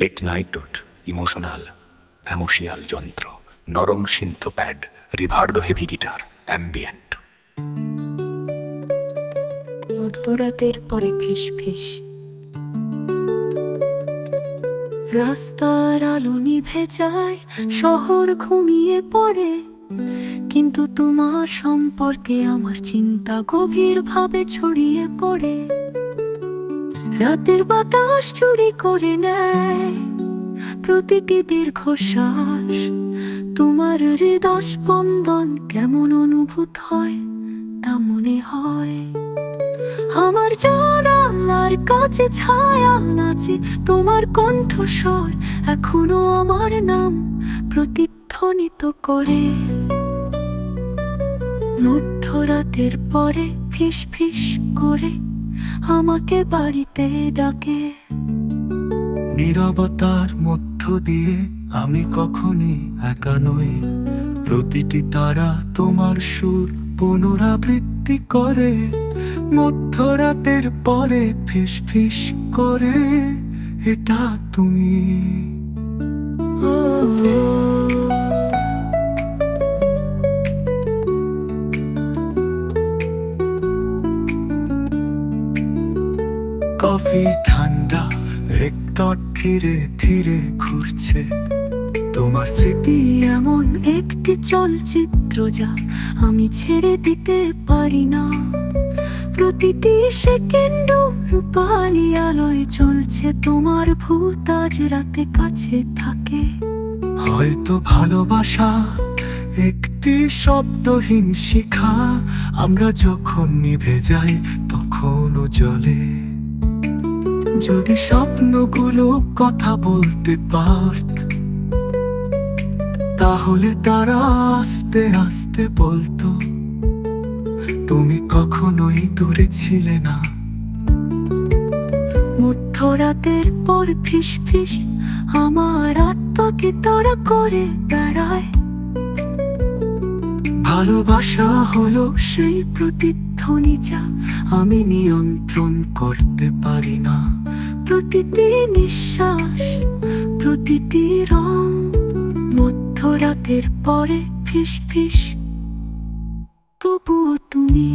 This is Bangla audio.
লেট নাইটড ইমোশনাল অ্যামোশিয়াল যন্ত্র, নরম synth pad, reverbed heavy guitar, ambient. মধ্যরাতের পরে ফিস ফিস, রাস্তার আলো নিভে যায়, শহর ঘুমিয়ে পড়ে, কিন্তু তোমার সম্পর্কে আমার চিন্তা গভীর ভাবে ছড়িয়ে পড়ে। রাতের বাতাস চুরি করে নেয় প্রতিটি দীর্ঘশ্বাস, তোমার হৃদয় স্পন্দন কেমন অনুভূত হয় তা মনে হয়। আমার জানালার কাছে ছায়া নাচে, তোমার কণ্ঠস্বর এখনো আমার নাম প্রতিধ্বনিত করে। মধ্যরাতের পরে ফিস ফিস করে আমাকে বাড়িতে ডাকে। নীরবতার মধ্য দিয়ে আমি কখনই একা নই, প্রতিটি তারা তোমার সুর পুনরাবৃত্তি করে। মধ্যরাতের পরে ফিস ফিস করে, এটা তুমি। কফি ঠান্ডা, রেকর্ড ধীরে ধীরে ঘুরছে। তোমার স্মৃতি এমন একটি চলচ্চিত্র যা আমি ছেড়ে দিতে পারি না। প্রতিটি সেকেন্ড রূপালি আলোয় চলছে, তোমার ভূত আজ রাতে কাছে থাকে। হয়তো ভালোবাসা একটি শব্দহীন শিখা, আমরা যখন নিভে যাই তখনও জ্বলে। যদি স্বপ্নগুলো কথা বলতে পারত, তাহলে তারা আস্তে আস্তে বলতো, তুমি কখনোই দূরে ছিলে না। মধ্যরাতের পর ফিস ফিস আমার আত্মাকে তাড়া করে বেড়ায়। ভালোবাসা হলো সেই প্রতিধ্বনি যা আমি নিয়ন্ত্রণ করতে পারি না। প্রতিটি নিঃশ্বাস, প্রতিটি রং, মধ্যরাতের পরে ফিস ফিস, তবুও তুমি।